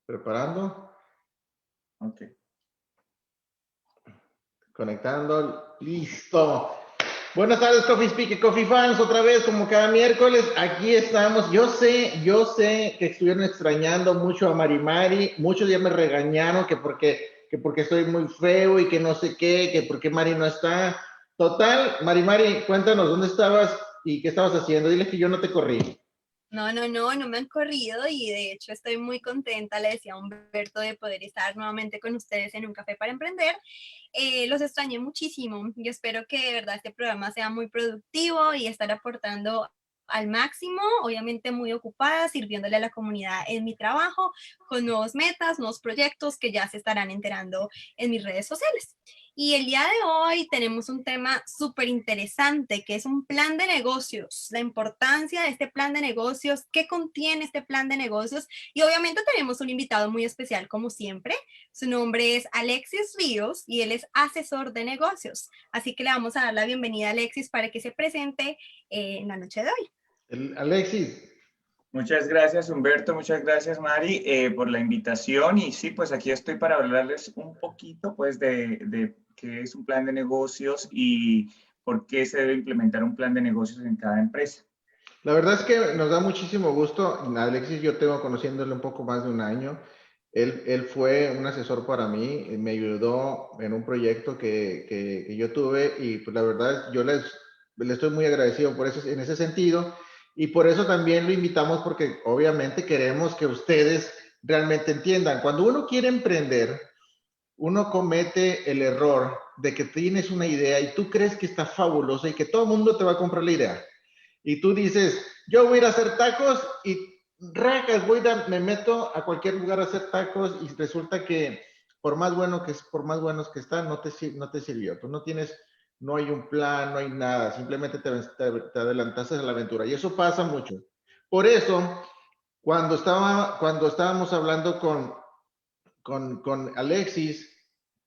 Preparando. Ok. Conectando. Listo. Buenas tardes, Coffee Speak, Coffee Fans, otra vez como cada miércoles, aquí estamos. Yo sé que estuvieron extrañando mucho a Mari. Muchos ya me regañaron que porque estoy muy feo y que no sé qué, que porque Mari no está. Total, Mari, cuéntanos dónde estabas y qué estabas haciendo. Dile que yo no te corrí. No me han corrido y de hecho estoy muy contenta, le decía a Humberto, de poder estar nuevamente con ustedes en Un Café para Emprender. Los extrañé muchísimo y espero que de verdad este programa sea muy productivo y estar aportando al máximo, obviamente muy ocupada, sirviéndole a la comunidad en mi trabajo, con nuevos metas, nuevos proyectos que ya se estarán enterando en mis redes sociales. Y el día de hoy tenemos un tema súper interesante, que es un plan de negocios, la importancia de este plan de negocios, qué contiene este plan de negocios. Y obviamente tenemos un invitado muy especial, como siempre. Su nombre es Alexis Ríos y él es asesor de negocios. Así que le vamos a dar la bienvenida a Alexis para que se presente en la noche de hoy. Alexis. Muchas gracias, Humberto. Muchas gracias, Mari, por la invitación. Y sí, pues aquí estoy para hablarles un poquito, pues, de qué es un plan de negocios y por qué se debe implementar un plan de negocios en cada empresa. La verdad es que nos da muchísimo gusto. Alexis, yo tengo conociéndole un poco más de un año. Él fue un asesor para mí, me ayudó en un proyecto que yo tuve y pues la verdad le estoy muy agradecido por eso, en ese sentido. Y por eso también lo invitamos porque obviamente queremos que ustedes realmente entiendan. Cuando uno quiere emprender, uno comete el error de que tienes una idea y tú crees que está fabulosa y que todo el mundo te va a comprar la idea. Y tú dices, yo voy a ir a hacer tacos y racas, me meto a cualquier lugar a hacer tacos y resulta que por más buenos que están, no te sirvió. Tú no hay un plan, no hay nada, simplemente te adelantaste a la aventura. Y eso pasa mucho. Por eso, cuando estábamos hablando con Alexis,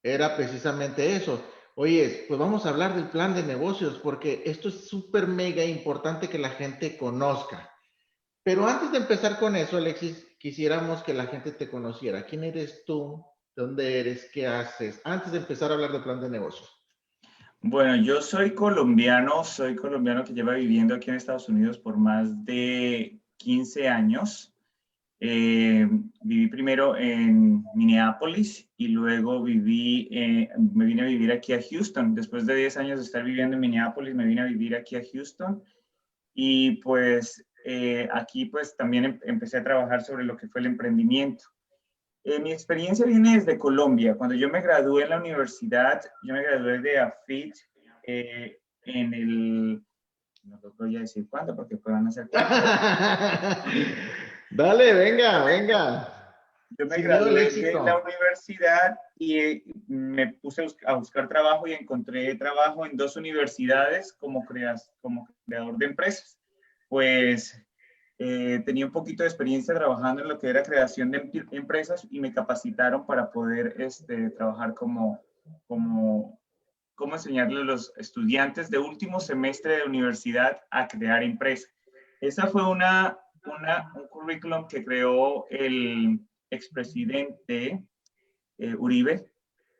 era precisamente eso. Oye, pues vamos a hablar del plan de negocios, porque esto es súper mega importante que la gente conozca. Pero antes de empezar con eso, Alexis, quisiéramos que la gente te conociera. ¿Quién eres tú? ¿De dónde eres? ¿Qué haces? Antes de empezar a hablar del plan de negocios. Bueno, yo soy colombiano que lleva viviendo aquí en Estados Unidos por más de 15 años. Viví primero en Minneapolis y luego me vine a vivir aquí a Houston. Después de 10 años de estar viviendo en Minneapolis, me vine a vivir aquí a Houston y pues aquí pues también empecé a trabajar sobre lo que fue el emprendimiento. Mi experiencia viene desde Colombia. Cuando yo me gradué en la universidad, yo me gradué de AFIT en el, no les voy a decir cuándo porque puedan hacer cuánto. Dale, venga. Yo me Sin miedo al gradué de la éxito. universidad y me puse a buscar trabajo y encontré trabajo en dos universidades como creador de empresas. Pues tenía un poquito de experiencia trabajando en lo que era creación de empresas y me capacitaron para poder trabajar como enseñarle a los estudiantes de último semestre de universidad a crear empresas. Esa fue un currículum que creó el expresidente Uribe.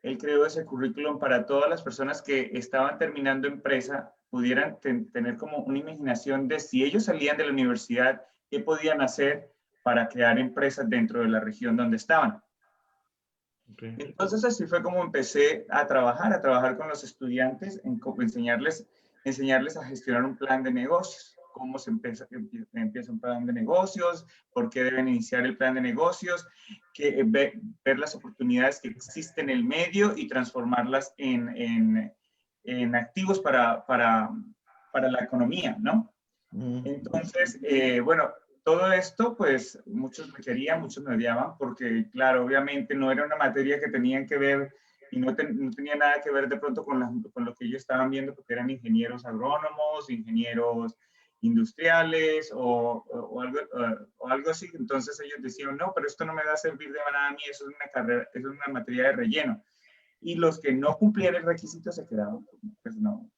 Él creó ese currículum para todas las personas que estaban terminando empresa, pudieran tener como una imaginación de si ellos salían de la universidad, qué podían hacer para crear empresas dentro de la región donde estaban. Okay. Entonces así fue como empecé a trabajar con los estudiantes, enseñarles a gestionar un plan de negocios, cómo se empieza un plan de negocios, por qué deben iniciar el plan de negocios, ver las oportunidades que existen en el medio y transformarlas en activos para la economía, ¿no? Entonces, bueno, todo esto, pues muchos me querían, muchos me odiaban, porque claro, obviamente no era una materia que tenían que ver y no tenía nada que ver de pronto con lo que ellos estaban viendo, porque eran ingenieros agrónomos, ingenieros industriales o algo así. Entonces ellos decían, no, pero esto no me va a servir de nada a mí, eso es una carrera, eso es una materia de relleno. Y los que no cumplían el requisito se quedaban, pues no.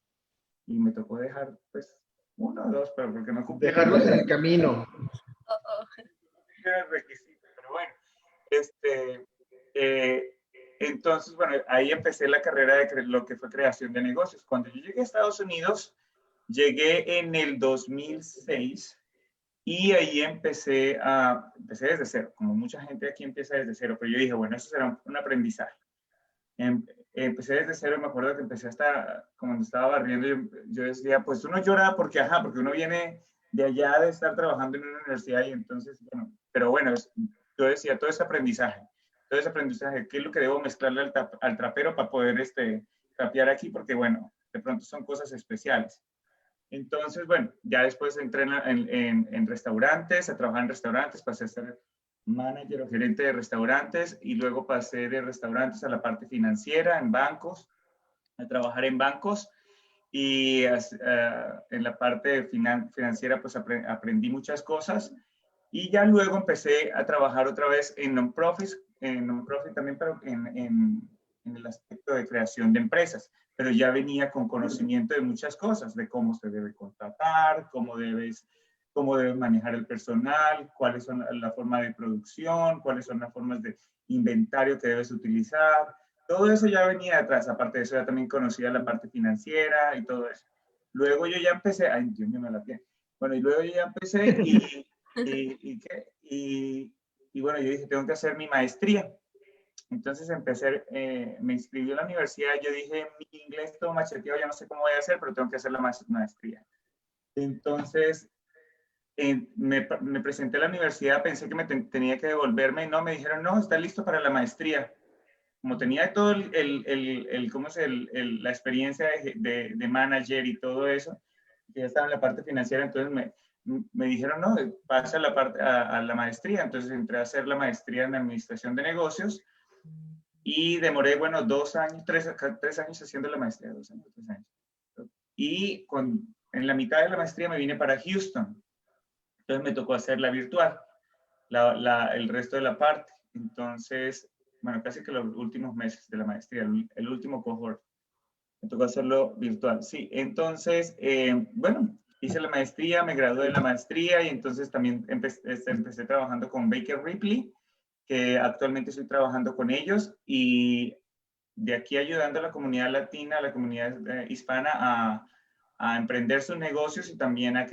Y me tocó dejar, pues, uno o dos, pero porque no cumplían Dejarlos en el camino. Oh, oh. el requisito. Pero bueno, Entonces, bueno, ahí empecé la carrera de lo que fue creación de negocios. Cuando yo llegué a Estados Unidos, llegué en el 2006 y ahí empecé desde cero, como mucha gente aquí empieza desde cero, pero yo dije, bueno, eso será un aprendizaje. Empecé desde cero, me acuerdo que empecé hasta cuando estaba barriendo, yo decía, pues uno llora porque uno viene de allá de estar trabajando en una universidad y entonces, bueno, pero bueno, yo decía, todo ese aprendizaje, ¿qué es lo que debo mezclarle al trapero para poder trapear aquí? Porque bueno, de pronto son cosas especiales. Entonces, bueno, ya después entré en restaurantes, a trabajar en restaurantes, pasé a ser manager o gerente de restaurantes y luego pasé de restaurantes a la parte financiera, en bancos, a trabajar en bancos y en la parte financiera pues aprendí muchas cosas y ya luego empecé a trabajar otra vez en non-profit también, pero en el aspecto de creación de empresas, pero ya venía con conocimiento de muchas cosas, de cómo se debe contratar, cómo debes manejar el personal, cuáles son la forma de producción, cuáles son las formas de inventario que debes utilizar. Todo eso ya venía atrás. Aparte de eso, ya también conocía la parte financiera y todo eso. Luego yo ya empecé, ay, Dios mío, me la piel. Bueno, y luego yo ya empecé y bueno, yo dije, tengo que hacer mi maestría. Entonces me inscribí a la universidad, yo dije, mi inglés todo macheteado, ya no sé cómo voy a hacer, pero tengo que hacer la maestría. Entonces, me presenté a la universidad, pensé que tenía que devolverme y no, me dijeron, no, está listo para la maestría. Como tenía todo la experiencia de manager y todo eso, que ya estaba en la parte financiera, entonces me dijeron, no, pasa a la maestría. Entonces entré a hacer la maestría en administración de negocios y demoré, bueno, 2 años, 3 años haciendo la maestría, 2 años, 3 años. Y en la mitad de la maestría me vine para Houston. Entonces me tocó hacerla virtual, el resto de la parte. Entonces, bueno, casi que los últimos meses de la maestría, el último cohort, me tocó hacerlo virtual. Sí, entonces, bueno, hice la maestría, me gradué de la maestría y entonces también empecé trabajando con Baker Ripley, que actualmente estoy trabajando con ellos y de aquí ayudando a la comunidad latina, a la comunidad hispana a emprender sus negocios y también a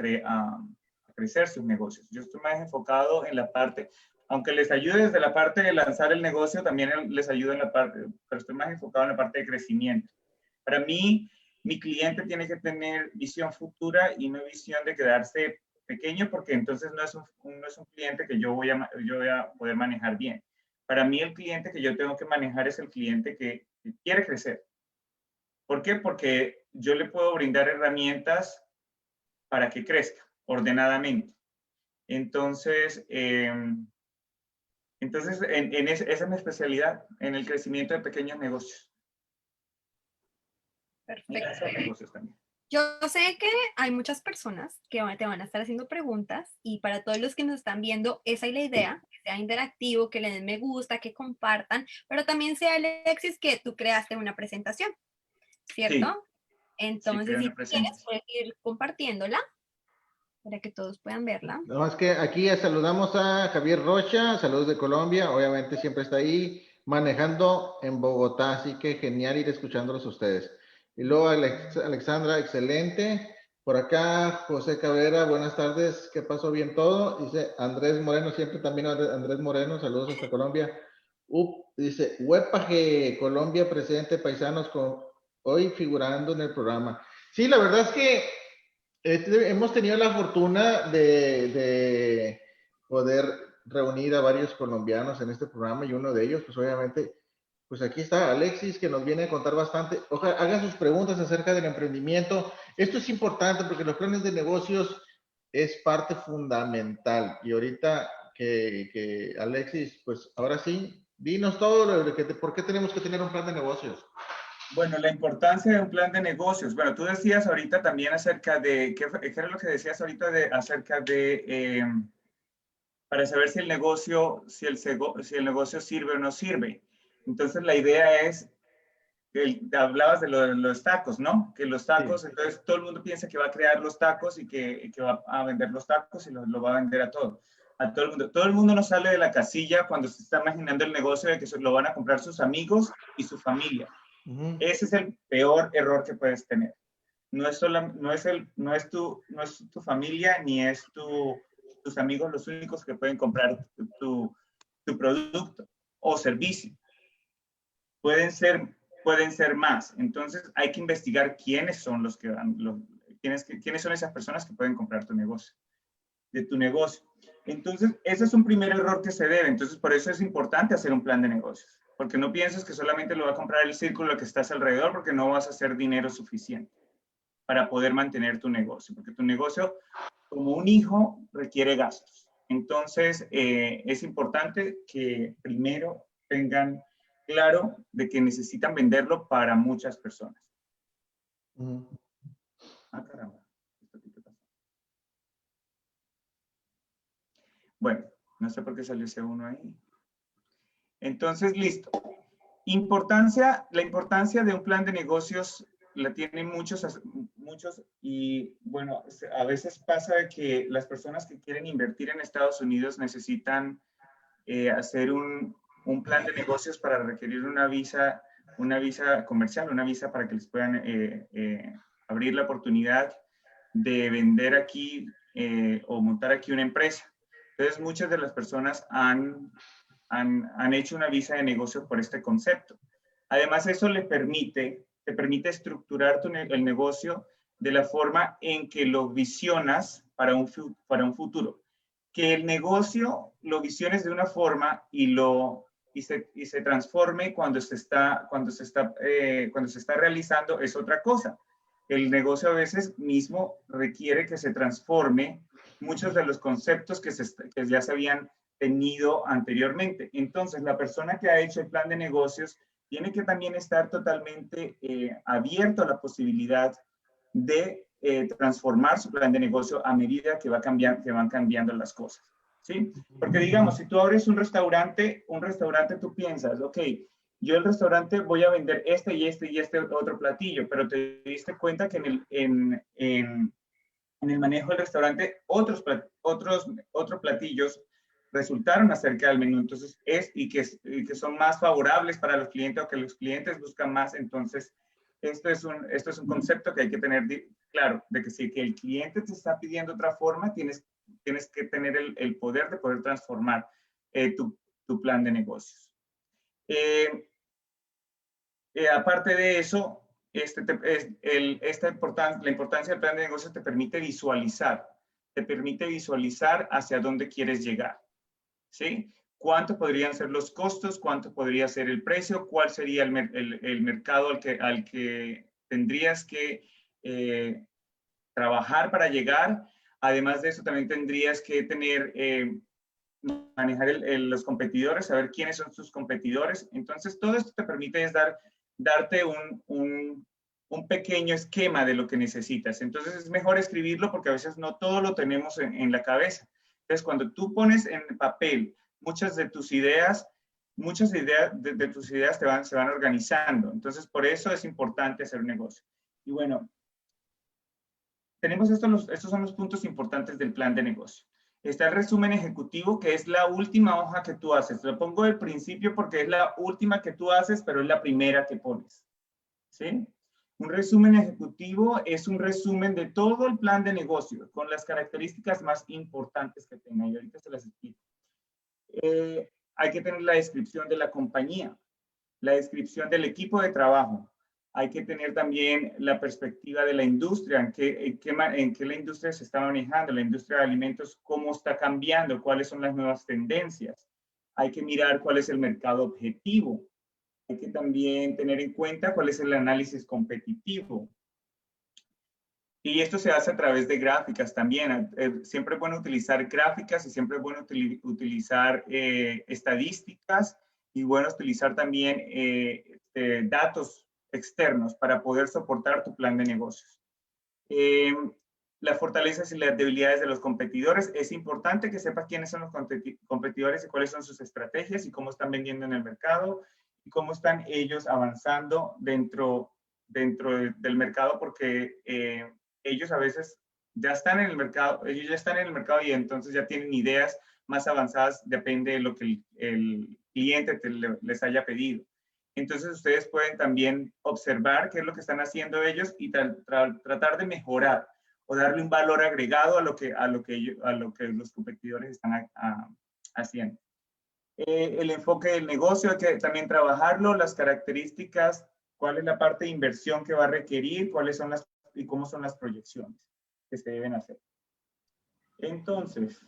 crecer sus negocios. Yo estoy más enfocado en la parte, aunque les ayude desde la parte de lanzar el negocio, también les ayudo en la parte, pero estoy más enfocado en la parte de crecimiento. Para mí, mi cliente tiene que tener visión futura y no visión de quedarse pequeño, porque entonces no es un cliente que yo voy a poder manejar bien. Para mí, el cliente que yo tengo que manejar es el cliente que quiere crecer. ¿Por qué? Porque yo le puedo brindar herramientas para que crezca ordenadamente. Entonces, esa es mi especialidad, en el crecimiento de pequeños negocios. Perfecto. Negocios también. Yo sé que hay muchas personas que te van a estar haciendo preguntas y para todos los que nos están viendo, esa es la idea, que sea interactivo, que le den me gusta, que compartan, pero también sea, Alexis, que tú creaste una presentación, ¿cierto? Sí. Entonces, si quieres, puedes ir compartiéndola para que todos puedan verla. No, es que aquí saludamos a Javier Rocha, saludos de Colombia, obviamente siempre está ahí manejando en Bogotá, así que genial ir escuchándolos a ustedes. Y luego Alexandra, excelente. Por acá, José Cabrera, buenas tardes, ¿qué pasó? ¿Bien todo? Dice Andrés Moreno, siempre también Andrés Moreno, saludos hasta Colombia. Dice, Huepaje, Colombia, presidente Paisanos, hoy figurando en el programa. Sí, la verdad es que hemos tenido la fortuna de poder reunir a varios colombianos en este programa y uno de ellos, pues obviamente, pues aquí está Alexis, que nos viene a contar bastante. Ojalá haga sus preguntas acerca del emprendimiento. Esto es importante porque los planes de negocios es parte fundamental. Y ahorita que Alexis, pues ahora sí, dinos todo, por qué tenemos que tener un plan de negocios. Bueno, la importancia de un plan de negocios. Bueno, tú decías ahorita también acerca de, ¿qué era lo que decías ahorita acerca de, para saber si el negocio sirve o no sirve? Entonces, la idea es, hablabas de los tacos, ¿no? Que los tacos, sí. Entonces todo el mundo piensa que va a crear los tacos y que va a vender los tacos y lo va a vender a todo. A todo el mundo. Todo el mundo no sale de la casilla cuando se está imaginando el negocio de que lo van a comprar sus amigos y su familia. Ese es el peor error que puedes tener. No es tu familia ni es tus amigos los únicos que pueden comprar tu producto o servicio. Pueden ser más. Entonces hay que investigar quiénes son los que van, quiénes son esas personas que pueden comprar de tu negocio. Entonces, ese es un primer error que se debe. Entonces, por eso es importante hacer un plan de negocios. Porque no pienses que solamente lo va a comprar el círculo que estás alrededor, porque no vas a hacer dinero suficiente para poder mantener tu negocio. Porque tu negocio, como un hijo, requiere gastos. Entonces, es importante que primero tengan claro de que necesitan venderlo para muchas personas. Ah, caramba. Bueno, no sé por qué salió ese uno ahí. Entonces, listo. La importancia de un plan de negocios la tienen muchos y bueno, a veces pasa que las personas que quieren invertir en Estados Unidos necesitan hacer un plan de negocios para requerir una visa comercial, una visa para que les puedan abrir la oportunidad de vender aquí o montar aquí una empresa. Entonces, muchas de las personas han hecho una visa de negocios por este concepto. Además, eso te permite estructurar el negocio de la forma en que lo visionas para un futuro. Que el negocio lo visiones de una forma y se transforme cuando se está realizando es otra cosa. El negocio a veces mismo requiere que se transforme muchos de los conceptos que ya se habían tenido anteriormente. Entonces, la persona que ha hecho el plan de negocios tiene que también estar totalmente abierto a la posibilidad de transformar su plan de negocio a medida que van cambiando las cosas, ¿sí? Porque digamos, si tú abres un restaurante tú piensas, ok, yo el restaurante voy a vender este y este otro platillo, pero te diste cuenta que en el manejo del restaurante otros platillos resultaron acerca del menú, entonces que son más favorables para los clientes o que los clientes buscan más. Entonces esto es un concepto que hay que tener claro, de que si el cliente te está pidiendo otra forma, tienes que tener el poder de poder transformar tu plan de negocios. Aparte de eso, la importancia del plan de negocios te permite visualizar hacia dónde quieres llegar, ¿sí? ¿Cuánto podrían ser los costos? ¿Cuánto podría ser el precio? ¿Cuál sería el mercado al que tendrías que trabajar para llegar? Además de eso, también tendrías que manejar los competidores, saber quiénes son tus competidores. Entonces, todo esto te permite darte un pequeño esquema de lo que necesitas. Entonces, es mejor escribirlo porque a veces no todo lo tenemos en la cabeza. Entonces, cuando tú pones en papel muchas de tus ideas se van organizando. Entonces, por eso es importante hacer un negocio. Y bueno, tenemos estos son los puntos importantes del plan de negocio. Está el resumen ejecutivo, que es la última hoja que tú haces. Lo pongo al principio porque es la última que tú haces, pero es la primera que pones, ¿sí? Un resumen ejecutivo es un resumen de todo el plan de negocio, con las características más importantes que tenga. Y ahorita se las explico. Hay que tener la descripción de la compañía, la descripción del equipo de trabajo. Hay que tener también la perspectiva de la industria, en qué la industria se está manejando, la industria de alimentos, cómo está cambiando, cuáles son las nuevas tendencias. Hay que mirar cuál es el mercado objetivo. Hay que también tener en cuenta cuál es el análisis competitivo. Y esto se hace a través de gráficas también. Siempre es bueno utilizar gráficas y siempre es bueno utilizar estadísticas y bueno utilizar también datos externos para poder soportar tu plan de negocios. Las fortalezas y las debilidades de los competidores. Es importante que sepas quiénes son los competidores y cuáles son sus estrategias y cómo están vendiendo en el mercado y cómo están ellos avanzando dentro del mercado, porque ellos a veces ya están en el mercado, y entonces ya tienen ideas más avanzadas depende de lo que el cliente les haya pedido. Entonces ustedes pueden también observar qué es lo que están haciendo ellos y tratar de mejorar o darle un valor agregado a lo que los competidores están haciendo. El enfoque del negocio hay que también trabajarlo, las características, cuál es la parte de inversión que va a requerir, cuáles son y cómo son las proyecciones que se deben hacer. Entonces,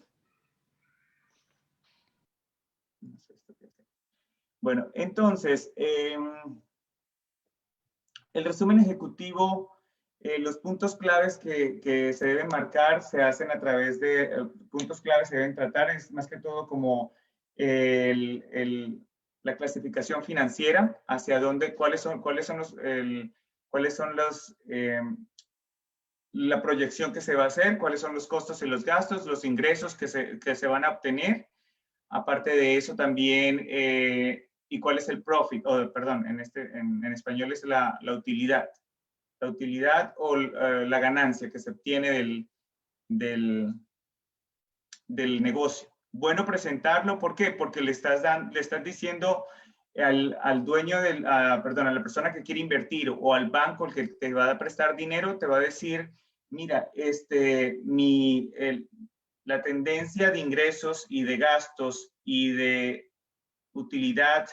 bueno, entonces, el resumen ejecutivo, los puntos claves que se deben marcar se hacen a través de puntos claves se deben tratar, es más que todo como la clasificación financiera, hacia dónde, cuáles son la proyección que se va a hacer, cuáles son los costos y los gastos, los ingresos que se van a obtener. Aparte de eso también, y cuál es el profit, perdón, en español es la utilidad. La utilidad o la ganancia que se obtiene del negocio. Bueno presentarlo, ¿por qué? Porque le estás diciendo al dueño perdón, a la persona que quiere invertir o al banco el que te va a prestar dinero, te va a decir, mira, la tendencia de ingresos y de gastos y de utilidad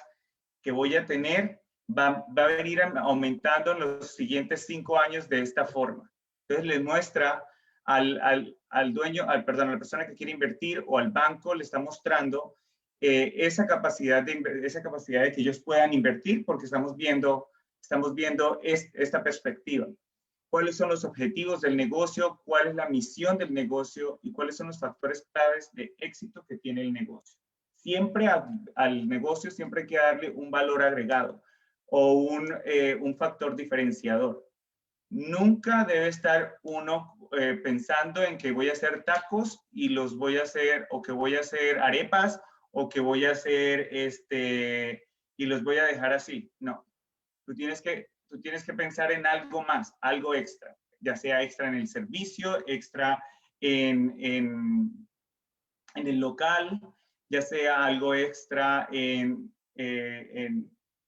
que voy a tener va a venir aumentando en los siguientes 5 años de esta forma. Entonces le muestra al dueño, a la persona que quiere invertir o al banco, le está mostrando esa capacidad de que ellos puedan invertir, porque estamos viendo esta perspectiva. ¿Cuáles son los objetivos del negocio? ¿Cuál es la misión del negocio? ¿Y cuáles son los factores claves de éxito que tiene el negocio? Siempre al negocio siempre hay que darle un valor agregado o un factor diferenciador. Nunca debe estar uno pensando en que voy a hacer tacos y los voy a hacer, o que voy a hacer arepas, o que voy a hacer y los voy a dejar así. No, tú tienes que pensar en algo más, algo extra, ya sea extra en el servicio, extra en el local, ya sea algo extra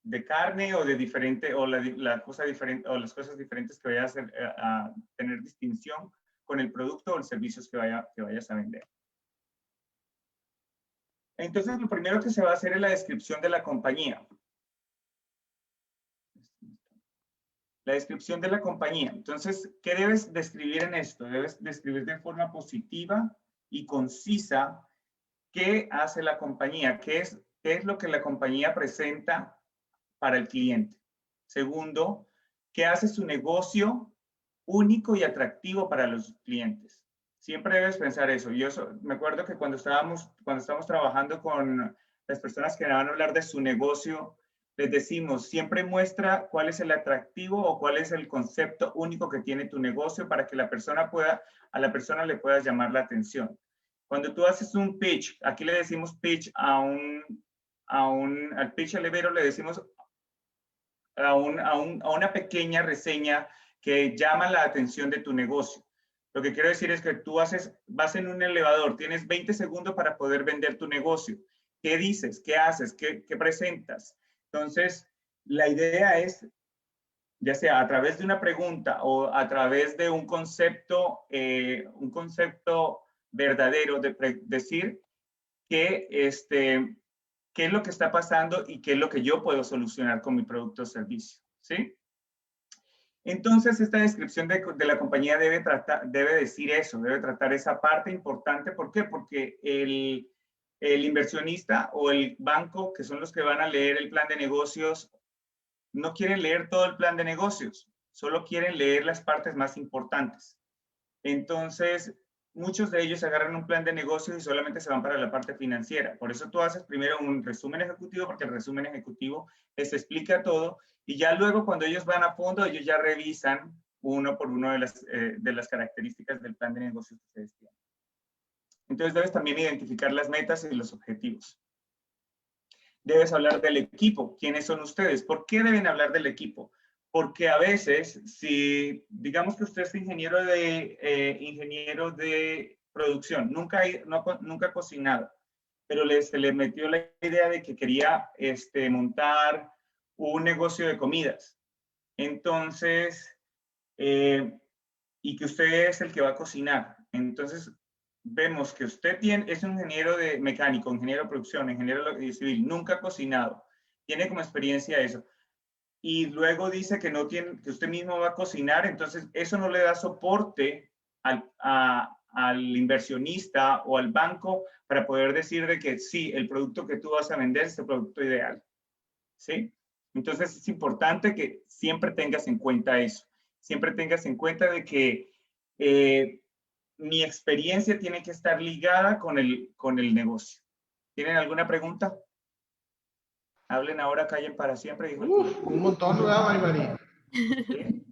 de carne o de diferente, o la cosa diferente, o las cosas diferentes que vayas a tener distinción con el producto o los servicios que vayas a vender. Entonces, lo primero que se va a hacer es la descripción de la compañía. La descripción de la compañía. Entonces, ¿qué debes describir en esto? Debes describir de forma positiva y concisa qué hace la compañía, qué es lo que la compañía presenta para el cliente. Segundo, ¿qué hace su negocio único y atractivo para los clientes? Siempre debes pensar eso. Yo me acuerdo que cuando estábamos trabajando con las personas que van a hablar de su negocio, les decimos, siempre muestra cuál es el atractivo o cuál es el concepto único que tiene tu negocio para que a la persona le pueda llamar la atención. Cuando tú haces un pitch, aquí le decimos pitch al pitch elevator le decimos a una pequeña reseña que llama la atención de tu negocio. Lo que quiero decir es que tú vas en un elevador, tienes 20 segundos para poder vender tu negocio. ¿Qué dices? ¿Qué haces? ¿Qué presentas? Entonces, la idea es, ya sea a través de una pregunta o a través de un concepto verdadero, de decir qué es lo que está pasando y qué es lo que yo puedo solucionar con mi producto o servicio, ¿sí? Entonces, esta descripción de la compañía debe decir eso, debe tratar esa parte importante. ¿Por qué? Porque el inversionista o el banco, que son los que van a leer el plan de negocios, no quieren leer todo el plan de negocios, solo quieren leer las partes más importantes. Entonces, muchos de ellos agarran un plan de negocios y solamente se van para la parte financiera. Por eso tú haces primero un resumen ejecutivo, porque el resumen ejecutivo les explica todo, y ya luego cuando ellos van a fondo, ellos ya revisan uno por uno de las características del plan de negocios que ustedes tienen. Entonces debes también identificar las metas y los objetivos. Debes hablar del equipo. ¿Quiénes son ustedes? ¿Por qué deben hablar del equipo? Porque a veces, si digamos que usted es ingeniero de producción, nunca ha cocinado, pero se le metió la idea de que quería montar un negocio de comidas. Entonces, y que usted es el que va a cocinar. Entonces, vemos que usted es un ingeniero de mecánico, ingeniero de producción, ingeniero civil, nunca ha cocinado, tiene como experiencia eso. Y luego dice que no tiene, que usted mismo va a cocinar, entonces eso no le da soporte al inversionista o al banco para poder decir de que sí, el producto que tú vas a vender es el producto ideal. ¿Sí? Entonces es importante que siempre tengas en cuenta eso. Siempre tengas en cuenta de que mi experiencia tiene que estar ligada con el negocio. ¿Tienen alguna pregunta? Hablen ahora, callen para siempre, dijo el tío. Un montón, ¿verdad, Mari? ¿Sí?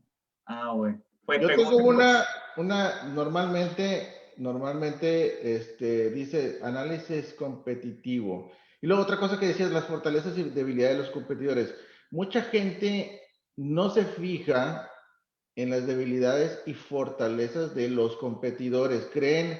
Ah, bueno. Pues Yo tengo pregunten. normalmente, dice análisis competitivo. Y luego otra cosa que decías, las fortalezas y debilidades de los competidores. Mucha gente no se fija en las debilidades y fortalezas de los competidores. Creen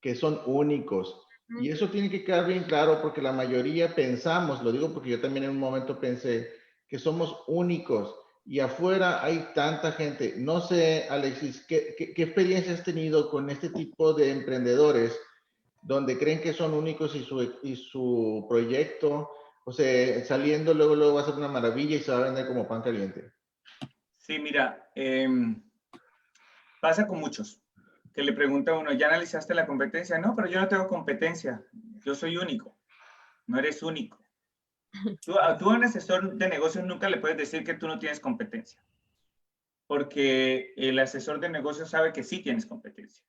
que son únicos. Y eso tiene que quedar bien claro porque la mayoría pensamos, lo digo porque yo también en un momento pensé que somos únicos y afuera hay tanta gente. No sé, Alexis, ¿qué experiencia has tenido con este tipo de emprendedores donde creen que son únicos y su proyecto, o sea, saliendo luego va a ser una maravilla y se va a vender como pan caliente? Sí, mira, pasa con muchos, que le pregunta a uno, ¿ya analizaste la competencia? No, pero yo no tengo competencia, yo soy único, no eres único. Tú a un asesor de negocios nunca le puedes decir que tú no tienes competencia, porque el asesor de negocios sabe que sí tienes competencia.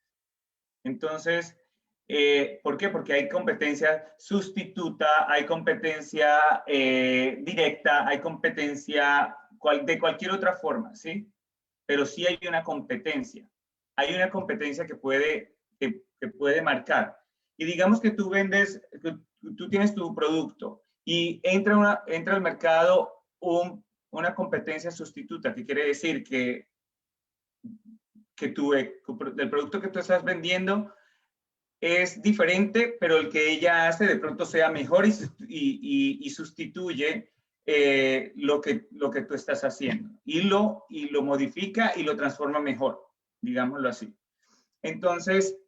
Entonces, ¿por qué? Porque hay competencia sustituta, hay competencia directa, hay competencia de cualquier otra forma, ¿sí? Pero sí hay una competencia. Hay una competencia que puede marcar. Y digamos que tú vendes, tú tienes tu producto y entra al mercado una competencia sustituta, que quiere decir que el producto que tú estás vendiendo es diferente, pero el que ella hace de pronto sea mejor y sustituye lo que tú estás haciendo y lo modifica y lo transforma mejor, digámoslo así. Entonces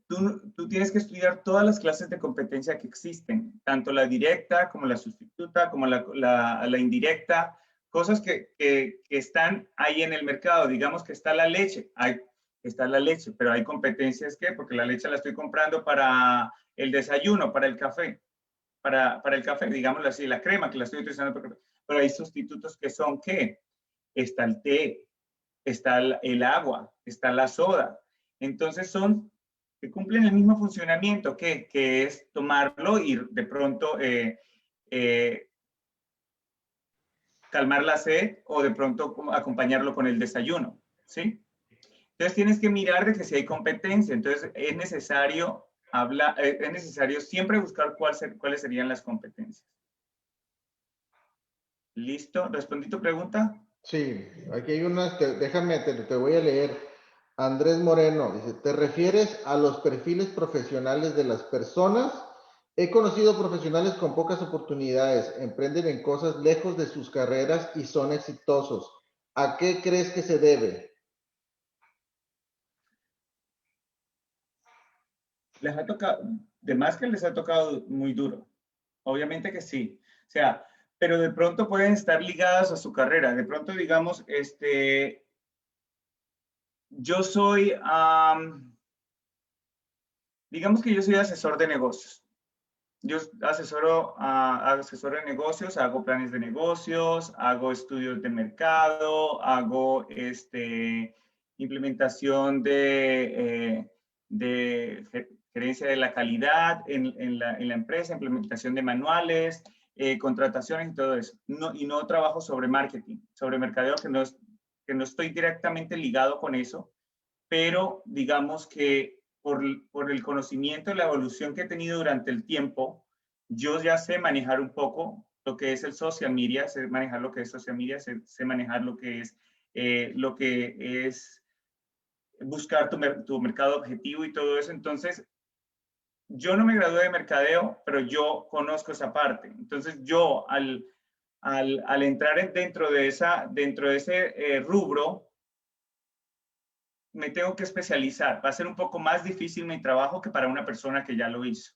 tú tienes que estudiar todas las clases de competencia que existen, tanto la directa como la sustituta, como la indirecta, cosas que están ahí en el mercado. Digamos que está la leche, pero hay competencias porque la leche la estoy comprando para el desayuno, para el café, para el café, digámoslo así, la crema que la estoy utilizando, pero hay sustitutos que son ¿qué? Está el té, está el agua, está la soda. Entonces que cumplen el mismo funcionamiento que es tomarlo y de pronto calmar la sed o de pronto acompañarlo con el desayuno, ¿sí? Entonces tienes que mirar de que si hay competencia. Entonces es necesario siempre buscar cuáles serían las competencias. ¿Listo? ¿Respondí tu pregunta? Sí, aquí hay unas, déjame, te voy a leer. Andrés Moreno dice, ¿te refieres a los perfiles profesionales de las personas? He conocido profesionales con pocas oportunidades, emprenden en cosas lejos de sus carreras y son exitosos. ¿A qué crees que se debe? Les ha tocado, de más que les ha tocado muy duro. Obviamente que sí. O sea, pero de pronto pueden estar ligadas a su carrera. De pronto, digamos, yo soy, digamos que yo soy asesor de negocios. Yo asesoro de negocios, hago planes de negocios, hago estudios de mercado, hago implementación de gerencia de la calidad en la empresa, implementación de manuales, contrataciones y todo eso. Y no trabajo sobre marketing, sobre mercadeo, que no estoy directamente ligado con eso, pero digamos que por el conocimiento y la evolución que he tenido durante el tiempo, yo ya sé manejar un poco lo que es el social media, sé manejar lo que es social media, sé manejar lo que es buscar tu mercado objetivo y todo eso. Entonces, yo no me gradué de mercadeo, pero yo conozco esa parte. Entonces yo al entrar dentro de ese rubro, me tengo que especializar. Va a ser un poco más difícil mi trabajo que para una persona que ya lo hizo.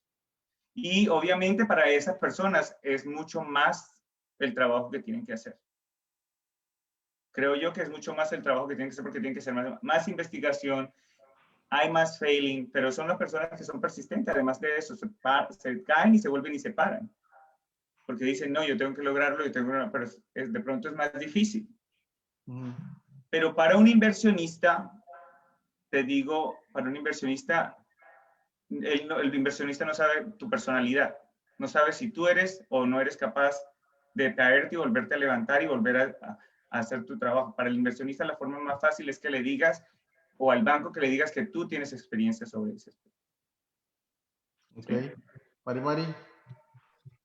Y obviamente para esas personas es mucho más el trabajo que tienen que hacer. Creo yo que es mucho más el trabajo que tienen que hacer porque tienen que hacer más investigación, hay más failing, pero son las personas que son persistentes. Además de eso, se caen y se vuelven y se paran. Porque dicen, no, yo tengo que lograrlo, pero de pronto es más difícil. Pero para un inversionista, te digo, para un inversionista, el inversionista no sabe tu personalidad. No sabe si tú eres o no eres capaz de caerte y volverte a levantar y volver a hacer tu trabajo. Para el inversionista, la forma más fácil es que le digas, o al banco que le digas que tú tienes experiencia sobre eso. Ok. ¿Sí? Mari.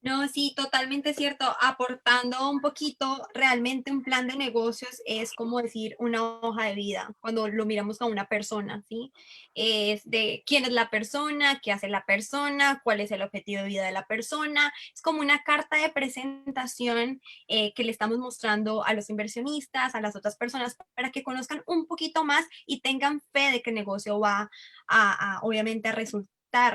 No, sí, totalmente cierto. Aportando un poquito, realmente un plan de negocios es como decir una hoja de vida, cuando lo miramos a una persona, ¿sí? Es de quién es la persona, qué hace la persona, cuál es el objetivo de vida de la persona. Es como una carta de presentación que le estamos mostrando a los inversionistas, a las otras personas, para que conozcan un poquito más y tengan fe de que el negocio va obviamente a resultar,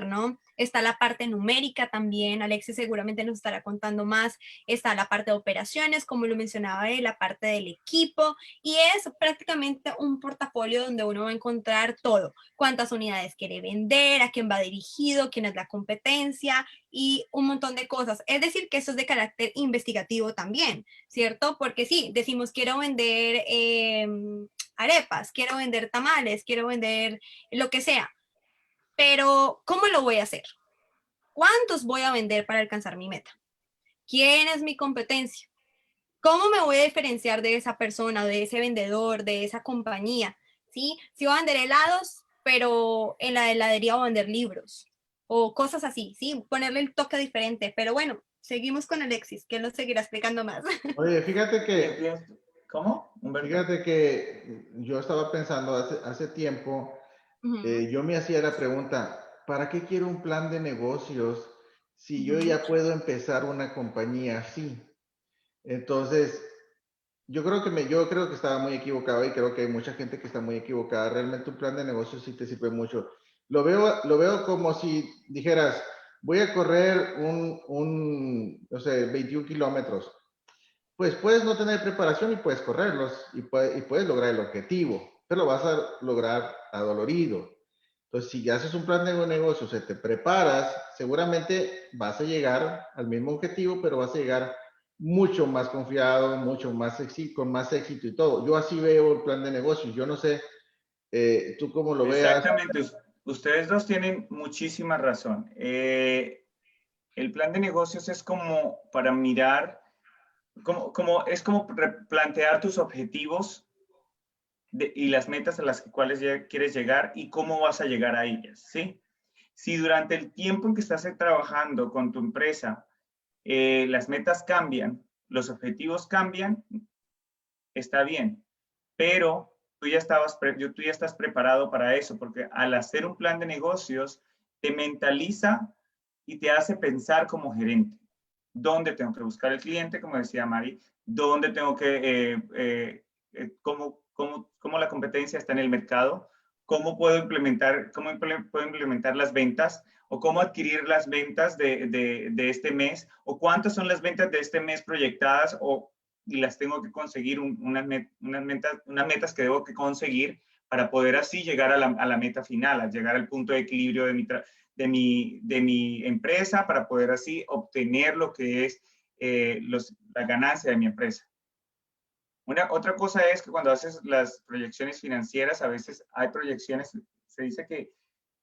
¿no? Está la parte numérica también, Alexis seguramente nos estará contando más, está la parte de operaciones, como lo mencionaba él, la parte del equipo, y es prácticamente un portafolio donde uno va a encontrar todo, cuántas unidades quiere vender, a quién va dirigido, quién es la competencia y un montón de cosas. Es decir, que eso es de carácter investigativo también, ¿cierto? Porque sí, decimos quiero vender arepas, quiero vender tamales, quiero vender lo que sea. Pero, ¿cómo lo voy a hacer? ¿Cuántos voy a vender para alcanzar mi meta? ¿Quién es mi competencia? ¿Cómo me voy a diferenciar de esa persona, de ese vendedor, de esa compañía? ¿Sí? Si voy a vender helados, pero en la heladería voy a vender libros o cosas así, ¿sí? Ponerle el toque diferente. Pero bueno, seguimos con Alexis, que él nos seguirá explicando más. Oye, fíjate que... ¿Cómo, Humberto? Fíjate que yo estaba pensando hace tiempo, yo me hacía la pregunta, ¿para qué quiero un plan de negocios si yo ya puedo empezar una compañía así? Entonces, yo creo que estaba muy equivocado y creo que hay mucha gente que está muy equivocada. Realmente un plan de negocios sí te sirve mucho. Lo veo como si dijeras, voy a correr no sé, 21 kilómetros. Pues puedes no tener preparación y puedes correrlos y puedes lograr el objetivo, pero lo vas a lograr adolorido. Entonces, si ya haces un plan de negocio, te preparas, seguramente vas a llegar al mismo objetivo, pero vas a llegar mucho más confiado, mucho más con más éxito y todo. Yo así veo el plan de negocios. Yo no sé, tú cómo lo veas. Exactamente. Ustedes dos tienen muchísima razón. El plan de negocios es como para mirar, es como plantear tus objetivos y las metas a las cuales quieres llegar y cómo vas a llegar a ellas, ¿sí? Si durante el tiempo en que estás trabajando con tu empresa, las metas cambian, los objetivos cambian, está bien, pero tú ya estás preparado para eso, porque al hacer un plan de negocios, te mentaliza y te hace pensar como gerente. ¿Dónde tengo que buscar el cliente? Como decía Mari, ¿dónde tengo que, cómo la competencia está en el mercado? ¿Cómo puedo implementar las ventas? ¿O cómo adquirir las ventas de este mes? ¿O cuántas son las ventas de este mes proyectadas? Y las tengo que conseguir, unas metas que debo que conseguir para poder así llegar a la meta final, a llegar al punto de equilibrio de mi empresa, para poder así obtener lo que es la ganancia de mi empresa. Otra cosa es que cuando haces las proyecciones financieras, a veces hay proyecciones, se dice que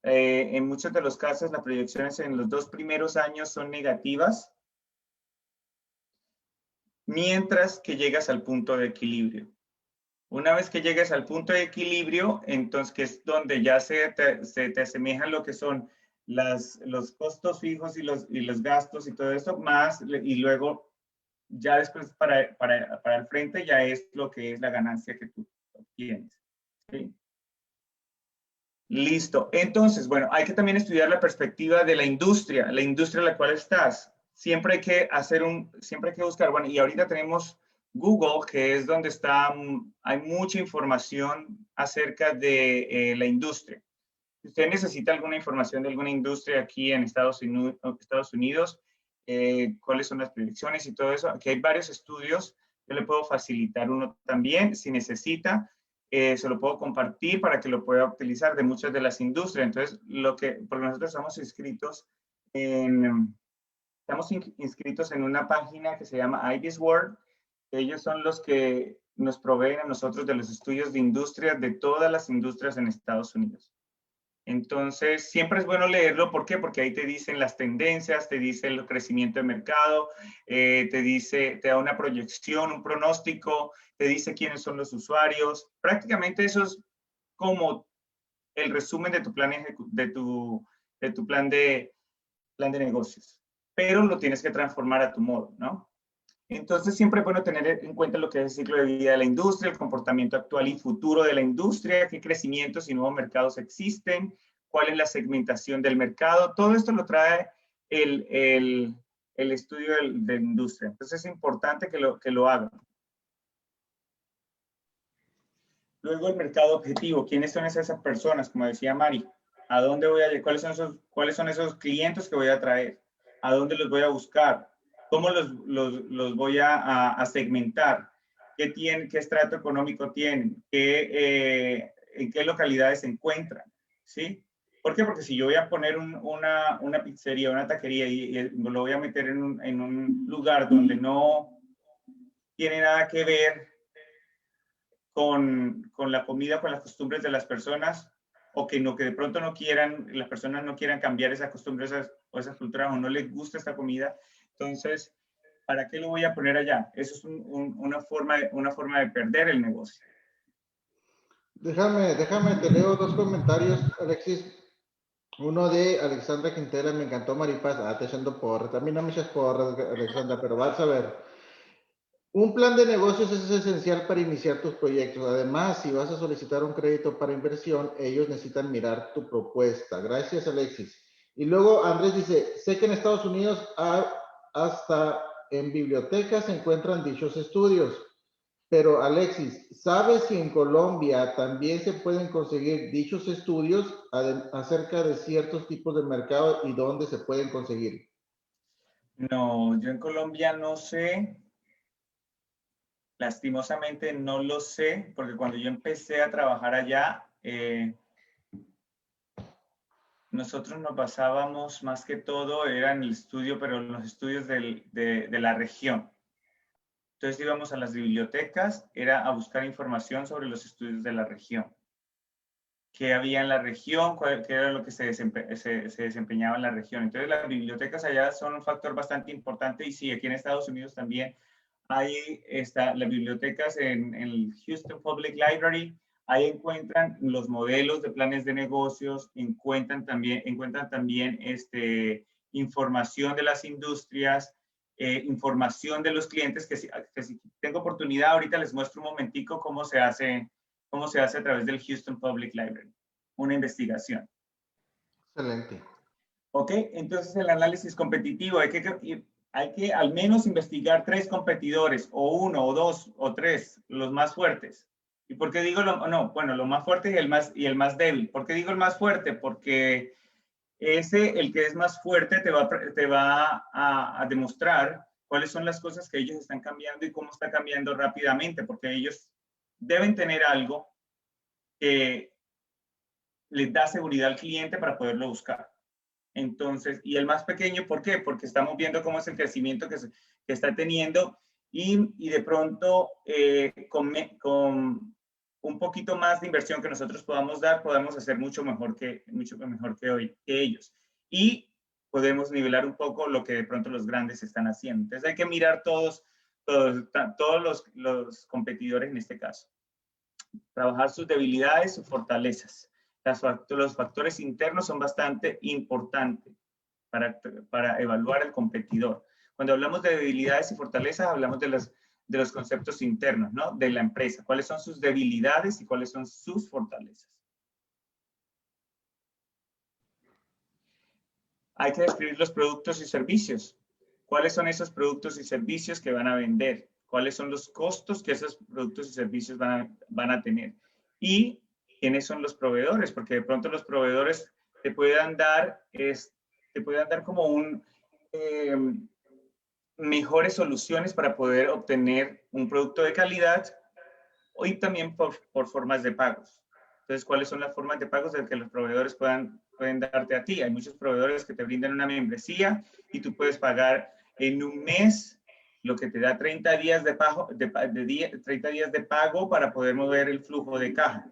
en muchos de los casos las proyecciones en los 2 primeros años son negativas, mientras que llegas al punto de equilibrio. Una vez que llegues al punto de equilibrio, entonces que es donde ya se te asemejan lo que son los costos fijos y los gastos y todo eso, y luego ya después para el frente ya es lo que es la ganancia que tú obtienes. ¿Sí? Listo. Entonces, bueno, hay que también estudiar la perspectiva de la industria en la cual estás. Siempre hay que siempre hay que buscar, bueno, y ahorita tenemos Google, que es donde está, hay mucha información acerca de la industria. Si usted necesita alguna información de alguna industria aquí en Estados Unidos, cuáles son las predicciones y todo eso, aquí hay varios estudios. Yo le puedo facilitar uno también si necesita. Se lo puedo compartir para que lo pueda utilizar de muchas de las industrias. Entonces, porque nosotros estamos inscritos en una página que se llama IBIS World. Ellos son los que nos proveen a nosotros de los estudios de industrias, de todas las industrias en Estados Unidos. Entonces, siempre es bueno leerlo. ¿Por qué? Porque ahí te dicen las tendencias, te dice el crecimiento de mercado, te da una proyección, un pronóstico, te dice quiénes son los usuarios. Prácticamente eso es como el resumen de tu plan de negocios. Pero lo tienes que transformar a tu modo, ¿no? Entonces, siempre es bueno tener en cuenta lo que es el ciclo de vida de la industria, el comportamiento actual y futuro de la industria, qué crecimientos y nuevos mercados existen, cuál es la segmentación del mercado. Todo esto lo trae el estudio de la industria. Entonces, es importante que lo hagan. Luego, el mercado objetivo. ¿Quiénes son esas personas? Como decía Mari, ¿a dónde voy a ir? ¿Cuáles son esos clientes que voy a traer? ¿A dónde los voy a buscar? ¿Cómo los voy a segmentar? ¿Qué estrato económico tienen? ¿En qué localidades se encuentran? ¿Sí? ¿Por qué? Porque si yo voy a poner una pizzería, una taquería y lo voy a meter en un lugar donde no tiene nada que ver con la comida, con las costumbres de las personas, o que de pronto las personas no quieran cambiar esas costumbres o esas culturas, o no les gusta esta comida, entonces, ¿para qué lo voy a poner allá? Eso es una forma de perder el negocio. Déjame, te leo dos comentarios, Alexis. Uno de Alexandra Quintera, me encantó Maripaz. Te echando porras. A mí no me echas porras, Alexandra, pero vas a ver. Un plan de negocios es esencial para iniciar tus proyectos. Además, si vas a solicitar un crédito para inversión, ellos necesitan mirar tu propuesta. Gracias, Alexis. Y luego Andrés dice, sé que en Estados Unidos hasta en bibliotecas se encuentran dichos estudios. Pero Alexis, ¿sabes si en Colombia también se pueden conseguir dichos estudios acerca de ciertos tipos de mercado y dónde se pueden conseguir? No, yo en Colombia no sé. Lastimosamente no lo sé, porque cuando yo empecé a trabajar allá, nosotros nos basábamos más que todo, era en el estudio, pero en los estudios de la región. Entonces íbamos a las bibliotecas, era a buscar información sobre los estudios de la región. ¿Qué había en la región? ¿Qué era lo que se desempeñaba en la región? Entonces las bibliotecas allá son un factor bastante importante, y sí, aquí en Estados Unidos también. Ahí está las bibliotecas en el Houston Public Library. Ahí encuentran los modelos de planes de negocios, encuentran también información de las industrias, información de los clientes, que si tengo oportunidad ahorita les muestro un momentico cómo se hace a través del Houston Public Library, una investigación. Excelente. Ok, entonces el análisis competitivo, hay que al menos investigar 3 competidores, o 1, o 2, o 3, los más fuertes. ¿Y por qué digo lo más fuerte y el más débil? ¿Por qué digo el más fuerte? Porque el que es más fuerte te va a demostrar cuáles son las cosas que ellos están cambiando y cómo está cambiando rápidamente, porque ellos deben tener algo que les da seguridad al cliente para poderlo buscar. Entonces, y el más pequeño, ¿por qué? Porque estamos viendo cómo es el crecimiento que está teniendo, y de pronto con un poquito más de inversión que nosotros podamos dar, podemos hacer mucho mejor que ellos. Y podemos nivelar un poco lo que de pronto los grandes están haciendo. Entonces hay que mirar todos los competidores en este caso. Trabajar sus debilidades, sus fortalezas. Los factores internos son bastante importantes para evaluar el competidor. Cuando hablamos de debilidades y fortalezas, hablamos de los conceptos internos, ¿no? De la empresa. ¿Cuáles son sus debilidades y cuáles son sus fortalezas? hay que describir los productos y servicios. ¿Cuáles son esos productos y servicios que van a vender? ¿Cuáles son los costos que esos productos y servicios van a tener? Y quiénes son los proveedores, porque de pronto los proveedores te puedan dar, como mejores soluciones para poder obtener un producto de calidad y también por formas de pagos. Entonces, ¿cuáles son las formas de pagos de que los proveedores pueden darte a ti? Hay muchos proveedores que te brindan una membresía y tú puedes pagar en un mes lo que te da 30 días de pago, 30 días de pago para poder mover el flujo de caja.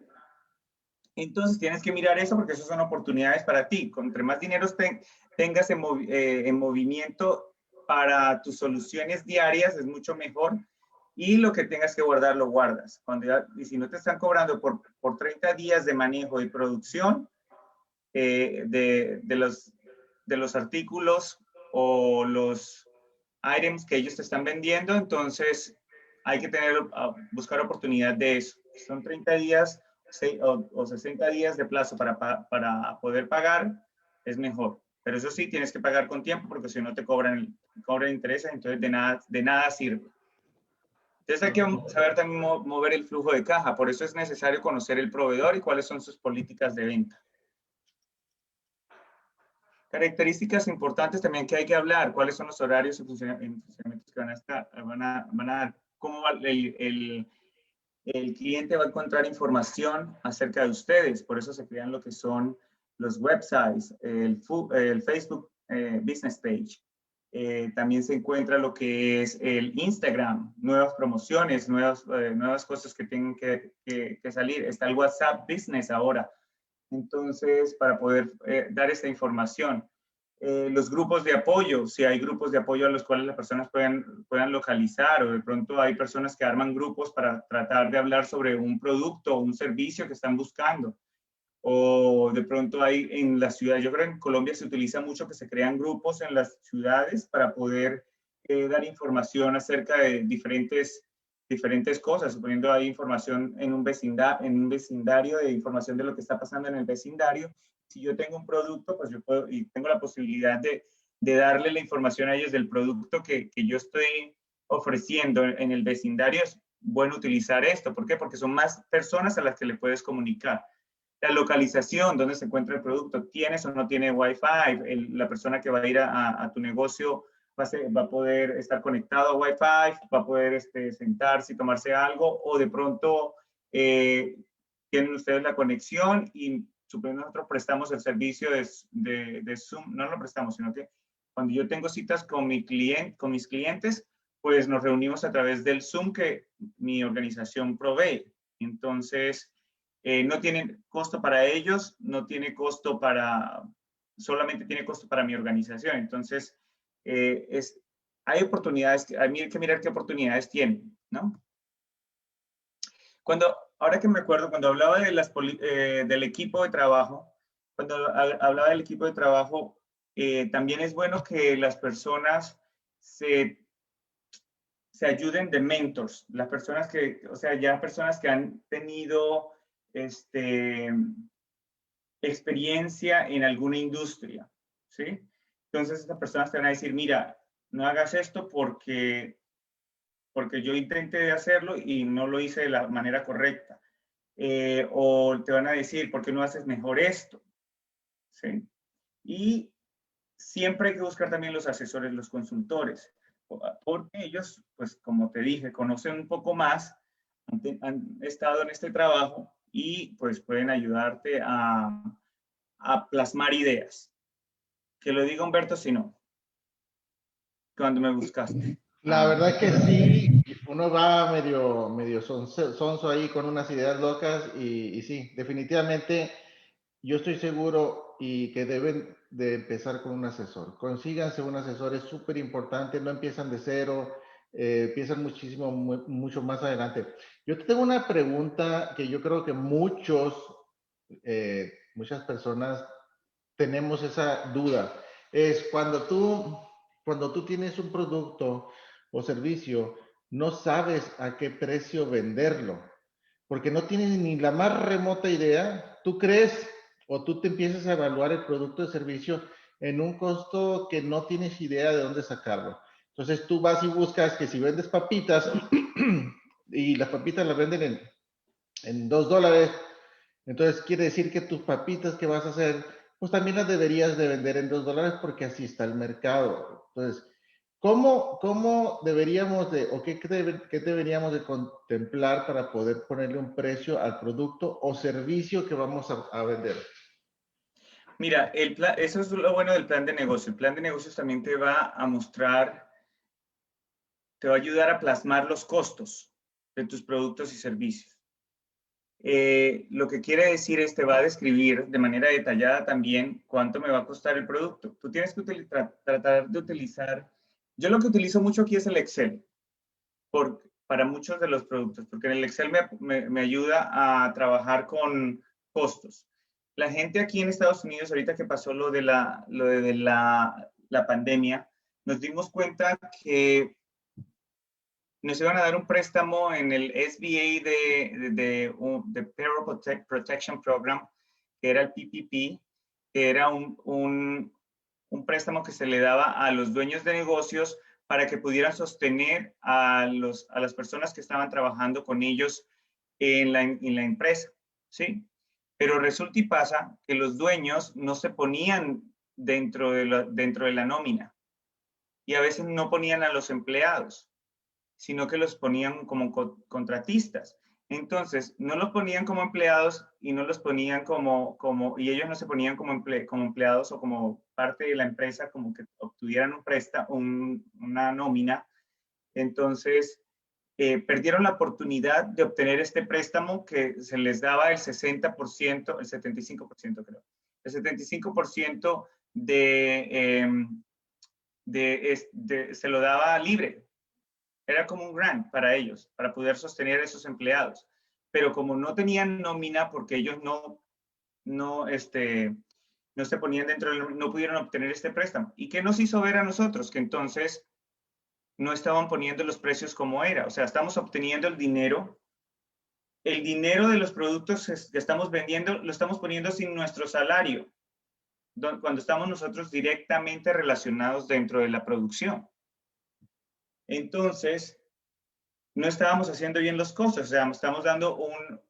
Entonces, tienes que mirar eso porque esas son oportunidades para ti. Entre más dinero tengas en movimiento para tus soluciones diarias, es mucho mejor. Y lo que tengas que guardar, lo guardas. Y si no te están cobrando por 30 días de manejo y producción de los artículos o los items que ellos te están vendiendo, entonces hay que buscar oportunidad de eso. Son 30 días o 60 días de plazo para poder pagar, es mejor. Pero eso sí, tienes que pagar con tiempo porque si no te cobran intereses, entonces de nada sirve. Entonces hay que saber también mover el flujo de caja. Por eso es necesario conocer el proveedor y cuáles son sus políticas de venta. Características importantes también que hay que hablar. ¿Cuáles son los horarios y funcionamientos que van a dar? ¿Cómo el cliente va a encontrar información acerca de ustedes? Por eso se crean lo que son los websites, el Facebook Business Page. También se encuentra lo que es el Instagram, nuevas promociones, nuevas cosas que tienen que salir. Está el WhatsApp Business ahora. Entonces, para poder dar esta información. Los grupos de apoyo, si hay grupos de apoyo a los cuales las personas puedan localizar, o de pronto hay personas que arman grupos para tratar de hablar sobre un producto o un servicio que están buscando. O de pronto hay en la ciudad, yo creo que en Colombia se utiliza mucho que se crean grupos en las ciudades para poder dar información acerca de diferentes cosas, suponiendo hay información en un vecindario de información de lo que está pasando en el vecindario. Si yo tengo un producto, pues yo puedo y tengo la posibilidad de darle la información a ellos del producto que yo estoy ofreciendo en el vecindario. Es bueno utilizar esto. ¿Por qué? Porque son más personas a las que le puedes comunicar. La localización, dónde se encuentra el producto, tienes o no tiene Wi-Fi, la persona que va a ir a tu negocio va a poder estar conectado a Wi-Fi, va a poder sentarse y tomarse algo, o de pronto tienen ustedes la conexión y suponiendo nosotros prestamos el servicio de Zoom, no lo prestamos, sino que cuando yo tengo citas con mis clientes, pues nos reunimos a través del Zoom que mi organización provee. Entonces, no tiene costo para ellos, no tiene costo solamente tiene costo para mi organización. Entonces, hay oportunidades, hay que mirar qué oportunidades tienen, ¿no? Ahora que me acuerdo, cuando hablaba del equipo de trabajo, también es bueno que las personas se ayuden de mentors, las personas ya personas que han tenido experiencia en alguna industria, ¿sí? Entonces, estas personas te van a decir, mira, no hagas esto porque yo intenté hacerlo y no lo hice de la manera correcta. O te van a decir, ¿por qué no haces mejor esto? ¿Sí? Y siempre hay que buscar también los asesores, los consultores, porque ellos, pues como te dije, conocen un poco más, han estado en este trabajo y pues pueden ayudarte a plasmar ideas. Que lo diga Humberto, si no, cuando me buscaste. La verdad es que sí, uno va medio sonso ahí con unas ideas locas y sí, definitivamente yo estoy seguro y que deben de empezar con un asesor. Consíganse un asesor, es súper importante, no empiezan de cero, empiezan mucho más adelante. Yo te tengo una pregunta que yo creo que muchas personas tenemos esa duda. Es cuando tú tienes un producto o servicio, no sabes a qué precio venderlo, porque no tienes ni la más remota idea. Tú crees o tú te empiezas a evaluar el producto o servicio en un costo que no tienes idea de dónde sacarlo. Entonces tú vas y buscas que si vendes papitas y las papitas las venden en $2, entonces quiere decir que tus papitas que vas a hacer, pues también las deberías de vender en $2 porque así está el mercado. Entonces, ¿cómo deberíamos de, o qué deberíamos de contemplar para poder ponerle un precio al producto o servicio que vamos a vender? Mira, eso es lo bueno del plan de negocio. El plan de negocios también te va a mostrar, te va a ayudar a plasmar los costos de tus productos y servicios. Lo que quiere decir es, te va a describir de manera detallada también cuánto me va a costar el producto. Tú tienes que tratar de utilizar, yo lo que utilizo mucho aquí es el Excel para muchos de los productos, porque en el Excel me ayuda a trabajar con costos. La gente aquí en Estados Unidos, ahorita que pasó lo de la pandemia, nos dimos cuenta que nos iban a dar un préstamo en el SBA de Payroll Protection Program, que era el PPP, que era un préstamo que se le daba a los dueños de negocios para que pudieran sostener a las personas que estaban trabajando con ellos en la empresa, ¿sí? Pero resulta y pasa que los dueños no se ponían dentro de la nómina y a veces no ponían a los empleados, sino que los ponían como contratistas. Entonces, no los ponían como empleados y no los ponían y ellos no se ponían como empleados o como parte de la empresa, como que obtuvieran un préstamo, una nómina. Entonces, perdieron la oportunidad de obtener este préstamo que se les daba el 60%, el 75% creo, el 75% se lo daba libre. Era como un grant para ellos, para poder sostener a esos empleados. Pero como no tenían nómina, porque ellos no se ponían no pudieron obtener este préstamo. ¿Y qué nos hizo ver a nosotros? Que entonces no estaban poniendo los precios como era. O sea, estamos obteniendo el dinero de los productos que estamos vendiendo, lo estamos poniendo sin nuestro salario, cuando estamos nosotros directamente relacionados dentro de la producción. Entonces, no estábamos haciendo bien los costos, o sea, estamos dando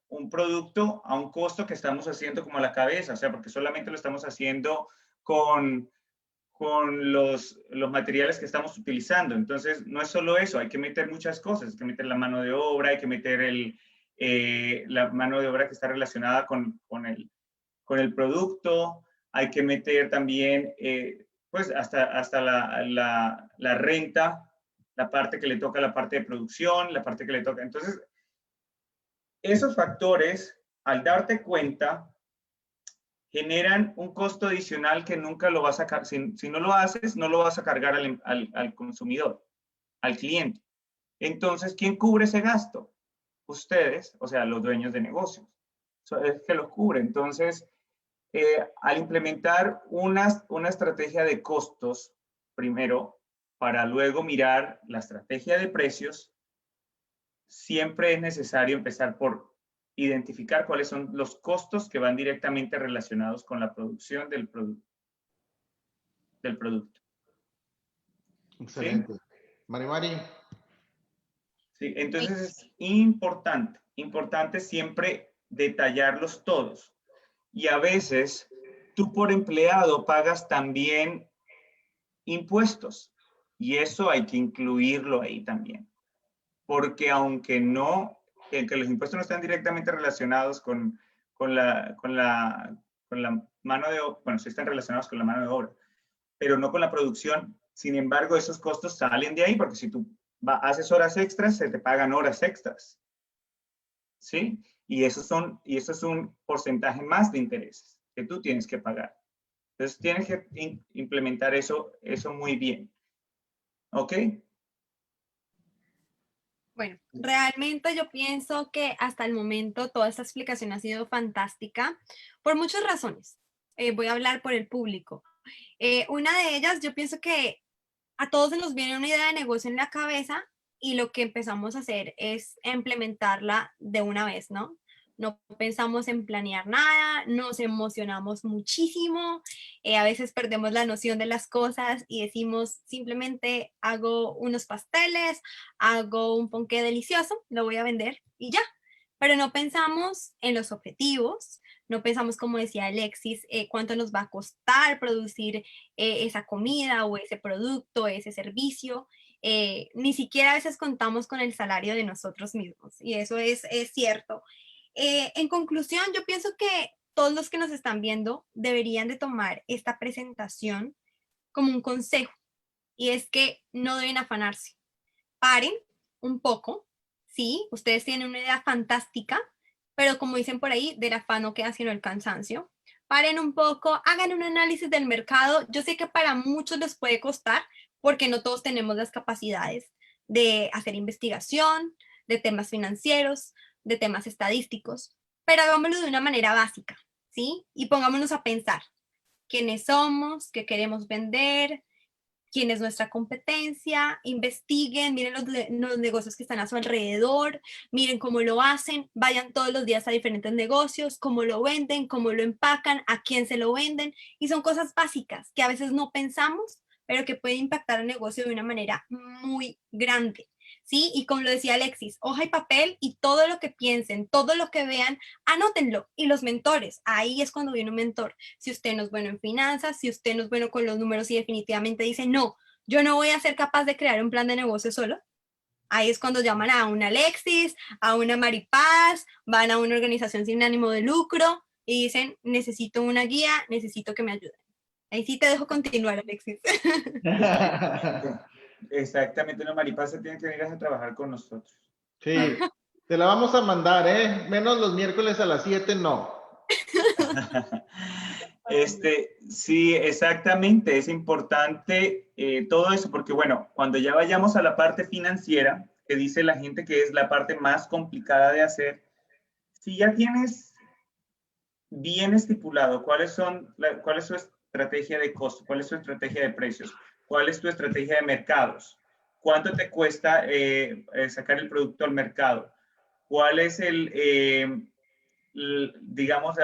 un producto a un costo que estamos haciendo como a la cabeza, o sea, porque solamente lo estamos haciendo con los materiales que estamos utilizando. Entonces, no es solo eso, hay que meter muchas cosas, hay que meter la mano de obra, hay que meter la mano de obra que está relacionada con el producto, hay que meter también, pues, hasta la renta, la parte que le toca a la parte de producción, la parte que le toca. Entonces, esos factores, al darte cuenta, generan un costo adicional que nunca lo vas a sacar. Si no lo haces, no lo vas a cargar al consumidor, al cliente. Entonces, ¿quién cubre ese gasto? Ustedes, o sea, los dueños de negocios. Es que los cubre. Entonces, al implementar una estrategia de costos, primero, para luego mirar la estrategia de precios, siempre es necesario empezar por identificar cuáles son los costos que van directamente relacionados con la producción del producto. Excelente. ¿Sí? Mari. Sí, entonces es importante siempre detallarlos todos. Y a veces tú por empleado pagas también impuestos y eso hay que incluirlo ahí también. Porque aunque los impuestos no están directamente relacionados con la mano de obra, bueno, sí están relacionados con la mano de obra, pero no con la producción. Sin embargo, esos costos salen de ahí porque si tú haces horas extras, se te pagan horas extras. ¿Sí? Y eso es un porcentaje más de intereses que tú tienes que pagar. Entonces, tienes que implementar eso muy bien. ¿Ok? Bueno, realmente yo pienso que hasta el momento toda esta explicación ha sido fantástica por muchas razones. Voy a hablar por el público. Una de ellas, yo pienso que a todos se nos viene una idea de negocio en la cabeza y lo que empezamos a hacer es implementarla de una vez, ¿no? no pensamos en planear nada, nos emocionamos muchísimo, a veces perdemos la noción de las cosas y decimos simplemente hago unos pasteles, hago un ponqué delicioso, lo voy a vender y ya. Pero no pensamos en los objetivos, no pensamos, como decía Alexis, cuánto nos va a costar producir esa comida o ese producto, ese servicio. Ni siquiera a veces contamos con el salario de nosotros mismos y eso es cierto. En conclusión, yo pienso que todos los que nos están viendo deberían de tomar esta presentación como un consejo y es que no deben afanarse. Paren un poco, sí, ustedes tienen una idea fantástica, pero como dicen por ahí, del afán no queda sino el cansancio. Paren un poco, hagan un análisis del mercado. Yo sé que para muchos les puede costar porque no todos tenemos las capacidades de hacer investigación, de temas financieros, de temas estadísticos, pero hagámoslo de una manera básica, ¿sí? Y pongámonos a pensar quiénes somos, qué queremos vender, quién es nuestra competencia, investiguen, miren los negocios que están a su alrededor, miren cómo lo hacen, vayan todos los días a diferentes negocios, cómo lo venden, cómo lo empacan, a quién se lo venden, y son cosas básicas que a veces no pensamos, pero que pueden impactar al negocio de una manera muy grande. ¿Sí? Y como lo decía Alexis, hoja y papel y todo lo que piensen, todo lo que vean, anótenlo. Y los mentores, ahí es cuando viene un mentor. Si usted no es bueno en finanzas, si usted no es bueno con los números y definitivamente dice, no, yo no voy a ser capaz de crear un plan de negocio solo, ahí es cuando llaman a una Alexis, a una Maripaz, van a una organización sin ánimo de lucro y dicen, necesito una guía, necesito que me ayuden. Ahí sí te dejo continuar, Alexis. Exactamente. Exactamente, no, Maripaz tiene que venir a trabajar con nosotros. Sí, te la vamos a mandar, ¿eh? Menos los miércoles a las 7, no. Sí, exactamente, es importante todo eso, porque bueno, cuando ya vayamos a la parte financiera, que dice la gente que es la parte más complicada de hacer, si ya tienes bien estipulado cuál es su estrategia de costo, cuál es su estrategia de precios, cuál es tu estrategia de mercados, cuánto te cuesta sacar el producto al mercado, cuál es digamos,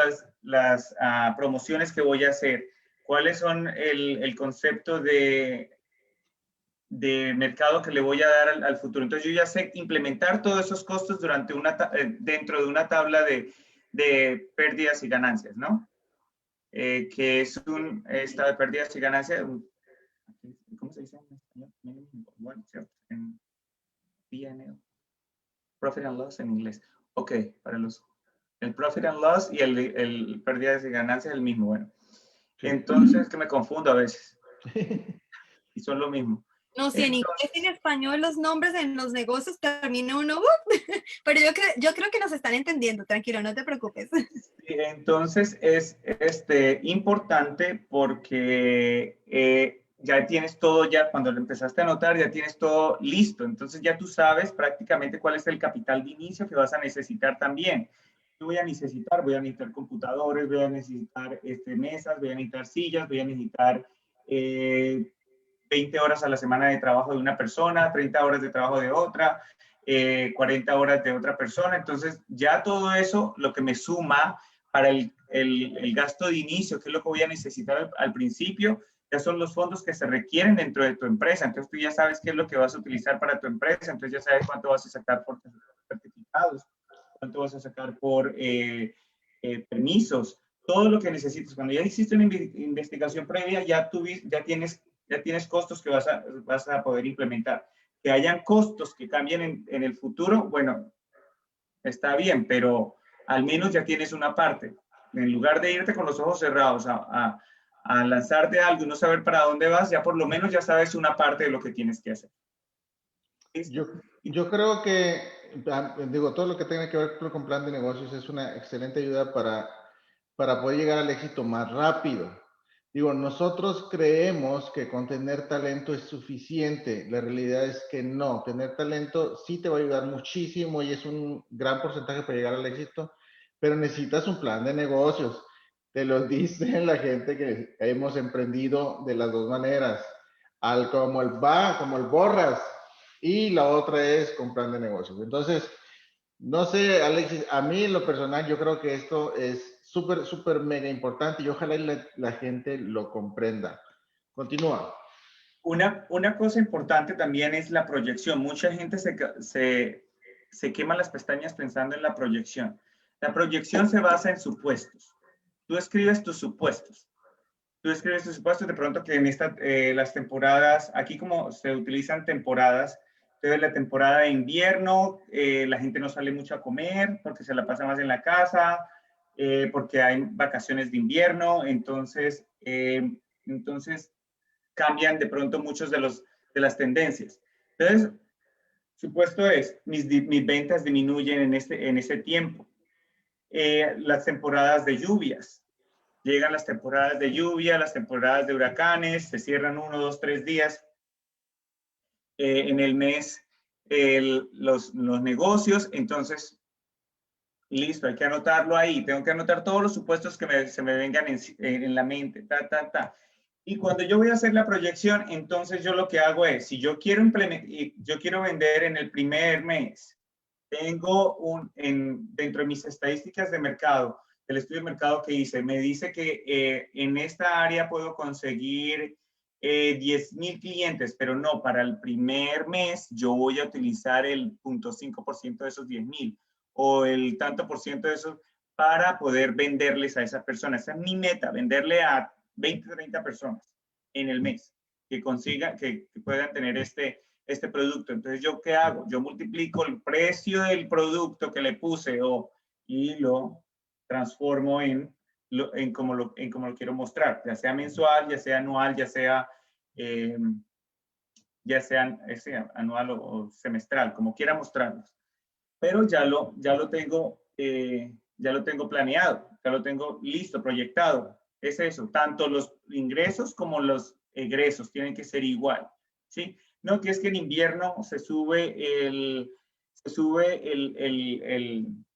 las promociones que voy a hacer, cuáles son el concepto de mercado que le voy a dar al futuro. Entonces yo ya sé implementar todos esos costos dentro de una tabla de pérdidas y ganancias, ¿no? Que es un estado de pérdidas y ganancias, ¿cómo se dice en español? Bueno, ¿cierto? En P&L. Profit and Loss en inglés. Ok, el Profit and Loss y el pérdidas y ganancias es el mismo, bueno. Sí. Entonces, que me confundo a veces. Y son lo mismo. No, si en inglés y en español los nombres en los negocios termina uno, pero yo creo que nos están entendiendo, tranquilo, no te preocupes. Sí, entonces es importante porque ya tienes todo, ya cuando lo empezaste a anotar, ya tienes todo listo. Entonces ya tú sabes prácticamente cuál es el capital de inicio que vas a necesitar también. Yo voy a necesitar computadores, voy a necesitar mesas, voy a necesitar sillas, voy a necesitar 20 horas a la semana de trabajo de una persona, 30 horas de trabajo de otra, 40 horas de otra persona. Entonces, ya todo eso, lo que me suma para el gasto de inicio, que es lo que voy a necesitar al principio, ya son los fondos que se requieren dentro de tu empresa. Entonces, tú ya sabes qué es lo que vas a utilizar para tu empresa. Entonces, ya sabes cuánto vas a sacar por certificados, cuánto vas a sacar por permisos, todo lo que necesitas. Cuando ya hiciste una investigación previa, ya tienes costos que vas a poder implementar. Que hayan costos que cambien en el futuro, bueno, está bien, pero al menos ya tienes una parte. En lugar de irte con los ojos cerrados a lanzarte algo y no saber para dónde vas, ya por lo menos ya sabes una parte de lo que tienes que hacer. Yo creo que, digo, todo lo que tenga que ver con plan de negocios es una excelente ayuda para poder llegar al éxito más rápido. Digo, nosotros creemos que con tener talento es suficiente. La realidad es que no. Tener talento sí te va a ayudar muchísimo y es un gran porcentaje para llegar al éxito, pero necesitas un plan de negocios. Te lo dice la gente que hemos emprendido de las dos maneras. Como el borras, y la otra es con plan de negocios. Entonces, No sé, Alexis, a mí en lo personal yo creo que esto es súper, súper mega importante y ojalá la gente lo comprenda. Continúa. Una cosa importante también es la proyección. Mucha gente se quema las pestañas pensando en la proyección. La proyección se basa en supuestos. Tú escribes tus supuestos. Tú escribes tus supuestos de pronto que en las temporadas, aquí como se utilizan temporadas, entonces la temporada de invierno, la gente no sale mucho a comer porque se la pasa más en la casa, porque hay vacaciones de invierno, entonces cambian de pronto muchos de las tendencias. Entonces, supuesto es, mis ventas disminuyen en ese tiempo. Las temporadas de lluvias. Llegan las temporadas de lluvia, las temporadas de huracanes, se cierran 1, 2, 3 días en el mes los negocios, entonces, listo, hay que anotarlo ahí. Tengo que anotar todos los supuestos que se me vengan en la mente, Y cuando yo voy a hacer la proyección, entonces yo lo que hago es, si yo quiero yo quiero vender en el primer mes, tengo dentro de mis estadísticas de mercado, del estudio de mercado que hice, me dice que en esta área puedo conseguir 10,000 clientes, pero no, para el primer mes yo voy a utilizar el 0,5% de esos 10,000 o el tanto por ciento de esos para poder venderles a esa persona. Esa es mi meta, venderle a 20, 30 personas en el mes que consigan, que puedan tener este producto. Entonces, ¿yo qué hago? Yo multiplico el precio del producto que le puse y lo transformo en como lo quiero mostrar, ya sea mensual, ya sea anual, eh, ya sea anual o semestral, como quiera mostrarlos. Pero ya lo tengo planeado, ya lo tengo listo, proyectado. Es eso, tanto los ingresos como los egresos tienen que ser igual, ¿sí? No, que es que en invierno se sube el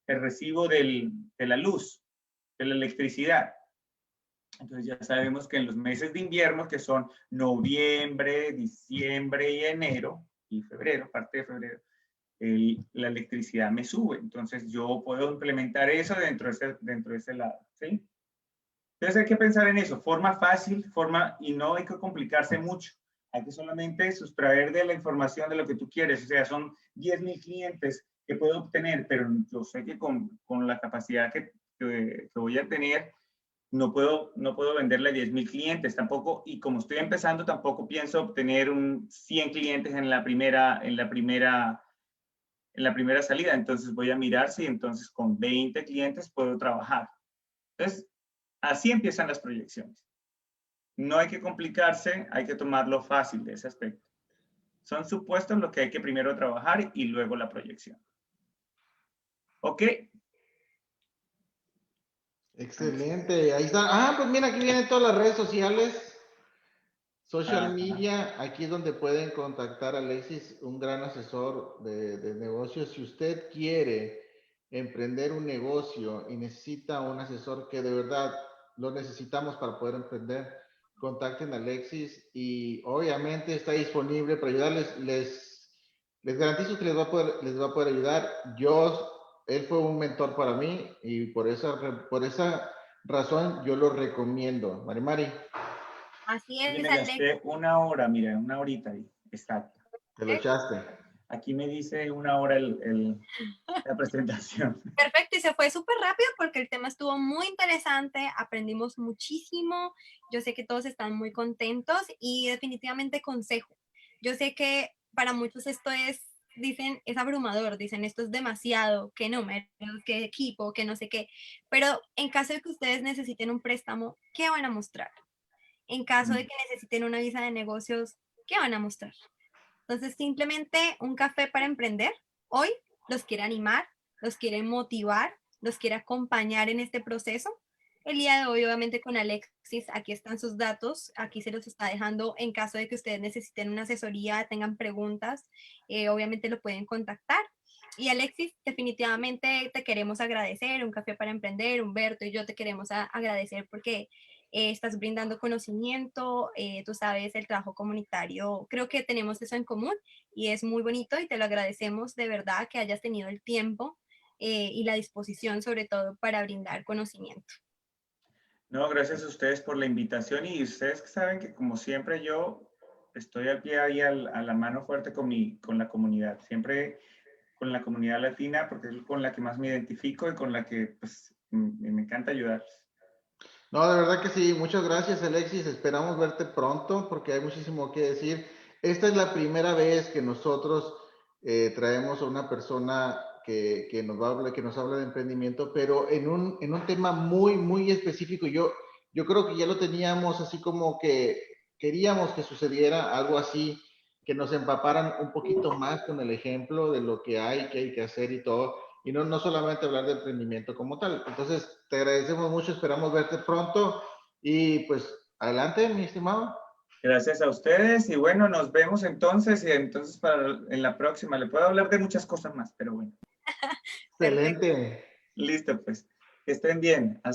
recibo de la luz, de la electricidad. Entonces ya sabemos que en los meses de invierno, que son noviembre, diciembre y enero, y febrero, parte de febrero, la electricidad me sube. Entonces yo puedo implementar eso dentro de ese lado, ¿sí? Entonces hay que pensar en eso, forma fácil, y no hay que complicarse mucho. Hay que solamente sustraer de la información de lo que tú quieres. O sea, son 10,000 clientes que puedo obtener, pero yo sé que con la capacidad que voy a tener, no puedo venderle a 10,000 clientes tampoco. Y como estoy empezando, tampoco pienso obtener 100 clientes en la primera salida. Entonces voy a mirar si entonces con 20 clientes puedo trabajar. Entonces, así empiezan las proyecciones. No hay que complicarse, hay que tomarlo fácil de ese aspecto. Son supuestos lo que hay que primero trabajar y luego la proyección. ¿Ok? Excelente, ahí está. Ah, pues mira, aquí vienen todas las redes sociales. Social Ajá. media, aquí es donde pueden contactar a Alexis, un gran asesor de negocios. Si usted quiere emprender un negocio y necesita un asesor que de verdad lo necesitamos para poder emprender, contacten a Alexis y obviamente está disponible para ayudarles. Les garantizo que les va a poder ayudar. Él fue un mentor para mí y por esa razón yo lo recomiendo. Mari. Así Oye, es, me Alex. gasté una hora, mira, una horita ahí. Exacto. Te lo echaste. Aquí me dice una hora la presentación. Perfecto, y se fue súper rápido porque el tema estuvo muy interesante, aprendimos muchísimo, yo sé que todos están muy contentos y definitivamente consejo. Yo sé que para muchos esto dicen, es abrumador, dicen esto es demasiado, qué números, qué equipo, qué no sé qué, pero en caso de que ustedes necesiten un préstamo, ¿qué van a mostrar? En caso de que necesiten una visa de negocios, ¿qué van a mostrar? Entonces, simplemente un café para emprender. Hoy los quiere animar, los quiere motivar, los quiere acompañar en este proceso. El día de hoy, obviamente, con Alexis, aquí están sus datos, aquí se los está dejando en caso de que ustedes necesiten una asesoría, tengan preguntas, obviamente lo pueden contactar. Y Alexis, definitivamente te queremos agradecer, un café para emprender, Humberto y yo te queremos agradecer porque estás brindando conocimiento, tú sabes, el trabajo comunitario, creo que tenemos eso en común y es muy bonito y te lo agradecemos de verdad que hayas tenido el tiempo y la disposición sobre todo para brindar conocimiento. No, gracias a ustedes por la invitación y ustedes saben que como siempre yo estoy al pie ahí a la mano fuerte con la comunidad, siempre con la comunidad latina porque es con la que más me identifico y con la que pues me encanta ayudarles. No, de verdad que sí. Muchas gracias, Alexis. Esperamos verte pronto porque hay muchísimo que decir. Esta es la primera vez que nosotros traemos a una persona que que nos habla de emprendimiento, pero en un tema muy, muy específico. Yo creo que ya lo teníamos así como que queríamos que sucediera algo así, que nos empaparan un poquito más con el ejemplo de lo que hay que hacer y todo, y no solamente hablar de emprendimiento como tal. Entonces, te agradecemos mucho, esperamos verte pronto y pues adelante, mi estimado. Gracias a ustedes y bueno, nos vemos entonces y entonces en la próxima. Le puedo hablar de muchas cosas más, pero bueno. Perfecto. Excelente. Listo, pues. Que estén bien. Hasta